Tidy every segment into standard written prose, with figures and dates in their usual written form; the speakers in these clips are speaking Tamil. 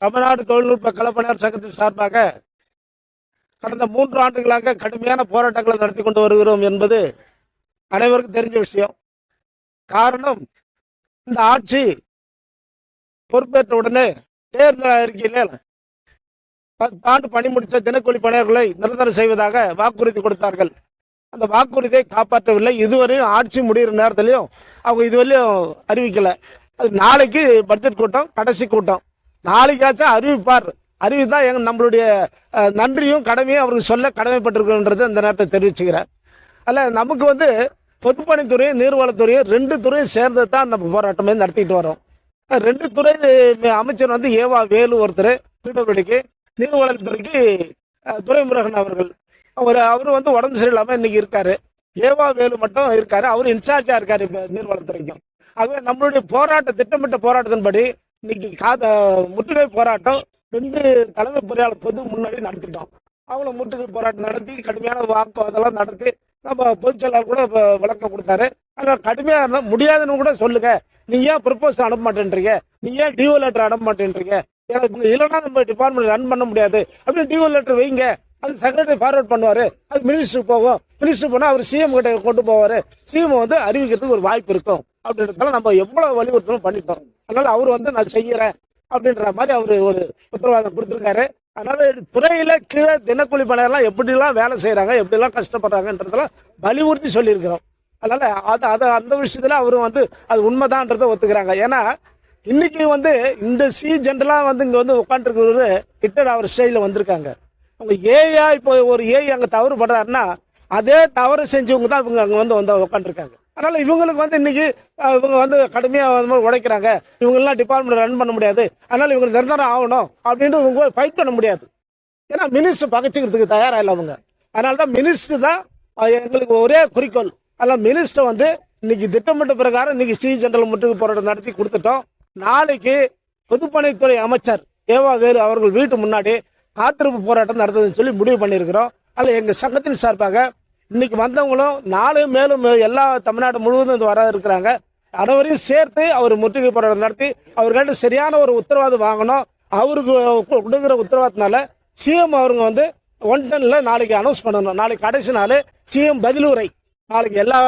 தமிழ்நாடு தொழில்நுட்ப களப்பணியாளர் சங்கத்தின் சார்பாக கடந்த 3 ஆண்டுகளாக கடுமையான போராட்டங்களை நடத்தி கொண்டு வருகிறோம் என்பது அனைவருக்கும் தெரிஞ்ச விஷயம். காரணம், இந்த ஆட்சி பொறுப்பேற்ற உடனே தேர்தல் அறிக்கையில் 10 ஆண்டு பணி முடித்த தினக்கூலி பணியாளர்களை நிரந்தரம் செய்வதாக வாக்குறுதி கொடுத்தார்கள். அந்த வாக்குறுதியை காப்பாற்றவில்லை. இதுவரையும் ஆட்சி முடிகிற நேரத்திலையும் அவங்க இதுவரையும் அறிவிக்கலை. அது நாளைக்கு பட்ஜெட் கூட்டம், கடைசி கூட்டம். நாளைக்காச்சும் அறிவிப்பார். அறிவித்தான் நம்மளுடைய நன்றியும் கடமையும் அவருக்கு சொல்ல கடமைப்பட்டிருக்குன்றது அந்த நேரத்தை தெரிவிச்சுக்கிறேன். அதில் நமக்கு பொதுப்பணித்துறையும் நீர்வளத்துறையும் 2 துறையும் சேர்ந்து தான் நம்ம போராட்டமே நடத்திட்டு வரோம். 2 துறை அமைச்சர் ஏவா வேலு ஒருத்தர் பிடபிள்யூடிக்கு, நீர்வளத்துறைக்கு துரைமுருகன் அவர்கள். அவர் உடம்பு சரியில்லாமல் இன்னைக்கு இருக்காரு. ஏவா வேலு மட்டும் இருக்காரு. அவர் இன்சார்ஜா இருக்காரு இப்போ நீர்வளத்துறைக்கும். ஆகவே நம்மளுடைய திட்டமிட்ட போராட்டத்தின்படி இன்னைக்கு முற்றுகை போராட்டம் 2 தலைமை பொறியாளர் பொது முன்னாடி நடத்திட்டோம். அவங்கள முற்றுகை போராட்டம் நடத்தி கடுமையான அதெல்லாம் நடத்தி நம்ம பொதுச் செயலாளர் கூட விளக்கம் கொடுத்தாரு. அதனால் கடுமையாக இருந்தால் முடியாதுன்னு கூட சொல்லுங்க. நீங்க ஏன் ப்ரொபோசல் அனுப்ப மாட்டேன்றீங்க, நீங்க ஏன் டிஓ லெட்டர் அனுப்ப மாட்டேன்றீங்க, எனக்கு இல்லைன்னா நம்ம டிபார்ட்மெண்ட் ரன் பண்ண முடியாது அப்படின்னு டிஓ லெட்டர் வைங்க. அது செக்ரட்டரி ஃபார்வர்ட் பண்ணுவாரு. அது மினிஸ்டருக்கு போகும். மினிஸ்டர் போனால் அவர் சிஎம் கிட்ட கொண்டு போவார். சிஎம் அறிவிக்கிறதுக்கு ஒரு வாய்ப்பு இருக்கும். அப்படின்றதால நம்ம எவ்வளவு வலியுறுத்தலும் பண்ணிட்டோம். அதனால அவர் நான் செய்யறேன் அப்படின்ற மாதிரி அவர் ஒரு உத்தரவாதம் கொடுத்துருக்காரு. அதனால துறையில கீழே தினக்கூலி பணியாளர்லாம் எப்படிலாம் வேலை செய்யறாங்க, எப்படிலாம் கஷ்டப்படுறாங்கன்றதெல்லாம் வலியுறுத்தி சொல்லியிருக்கிறோம். அதனால அந்த விஷயத்துல அவரும் அது உண்மைதான்றதை ஒத்துக்கிறாங்க. ஏன்னா இன்னைக்கு இந்த ஜென்ரலா இங்க உட்காந்துருக்கிறது ரிட்டையர்ட் அவர் ஸ்டைல வந்திருக்காங்க. அவங்க ஏஐ இப்போ ஒரு ஏஐ அங்கே தவறு படுறாருன்னா அதே தவறு செஞ்சவங்க தான் இவங்க அங்கே உட்காந்துருக்காங்க. அதனால இவங்களுக்கு இன்னைக்கு இவங்க கடுமையாக உழைக்கிறாங்க. இவங்கெல்லாம் டிபார்ட்மெண்ட் ரன் பண்ண முடியாது, அதனால இவங்க நிரந்தரம் ஆகணும் அப்படின்னு இவங்க ஃபைட் பண்ண முடியாது. ஏன்னா மினிஸ்டர் பகைச்சிக்கிறதுக்கு தயாராக இல்லை அவங்க. அதனால தான் மினிஸ்டர் தான் எங்களுக்கு ஒரே குறிக்கோள். அதனால் மினிஸ்டர் இன்னைக்கு திட்டமிட்ட பிரகாரம் இன்னைக்கு ஜெனரல் முற்றுகை போராட்டம் நடத்தி கொடுத்துட்டோம். நாளைக்கு பொதுப்பணித்துறை அமைச்சர் ஏவா வேலு அவர்கள் வீட்டு முன்னாடி காத்திருப்பு போராட்டம் நடத்துதுன்னு சொல்லி முடிவு பண்ணியிருக்கிறோம். அதில் எங்கள் சங்கத்தின் சார்பாக இன்னைக்கு வந்தவங்களும் மேலும் எல்லா தமிழ்நாடு முழுவதும் வர இருக்கிறாங்க. அனைவரையும் சேர்த்து அவர் முற்றுகை போராட்டம் நடத்தி அவர்கிட்ட சரியான ஒரு உத்தரவாதம் வாங்கணும். அவருக்கு கொடுக்குற உத்தரவாதத்தினால சிஎம் அவருங்க 110 நாளைக்கு அனௌன்ஸ் பண்ணணும். நாளைக்கு கடைசி நாள் சிஎம் பதில் உரை. நாளைக்கு எல்லா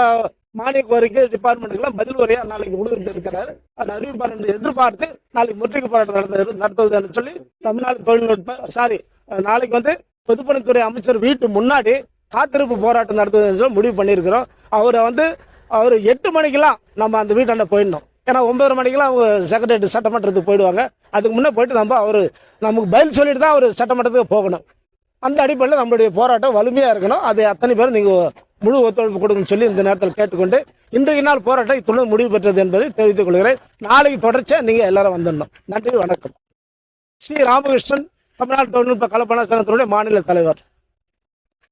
மானிய கோரிக்கை டிபார்ட்மெண்ட்டுக்கெல்லாம் பதில் உரையா நாளைக்கு கொடுத்து இருக்கிறாரு. அதை அறிவிப்பார் என்று எதிர்பார்த்து நாளைக்கு முற்றுகை போராட்டம் நடத்துவதுன்னு சொல்லி தமிழ்நாடு நாளைக்கு பொதுப்பணித்துறை அமைச்சர் வீட்டு முன்னாடி காத்திருப்பு போராட்டம் நடத்துவதுன்னு முடிவு பண்ணியிருக்கிறோம். அவர் 8 மணிக்கெல்லாம் நம்ம அந்த வீட்டாண்ட போயிடணும். ஏன்னா 9 மணிக்கெல்லாம் அவங்க செக்ரட்டரி சட்டமன்றத்துக்கு போயிடுவாங்க. அதுக்கு முன்னே போயிட்டு நமக்கு பதில் சொல்லிட்டு தான் அவர் சட்டமன்றத்துக்கு போகணும். அந்த அடிப்படையில் நம்மளுடைய போராட்டம் வலிமையாக இருக்கணும். அது அத்தனை பேர் நீங்கள் முழு ஒத்துழைப்பு கொடுக்கணும்னு சொல்லி இந்த நேரத்தில் கேட்டுக்கொண்டு இன்றைய நாள் போராட்டம் இத்துடன் முடிவு பெற்றது என்பதை தெரிவித்துக் கொள்கிறேன். நாளைக்கு தொடர்ச்சியாக நீங்கள் எல்லாரும் வந்துடணும். நன்றி, வணக்கம். சி. ராமகிருஷ்ணன், தமிழ்நாடு தொழில்நுட்ப களப்பணியாளர் சங்கத்தினுடைய மாநில தலைவர்.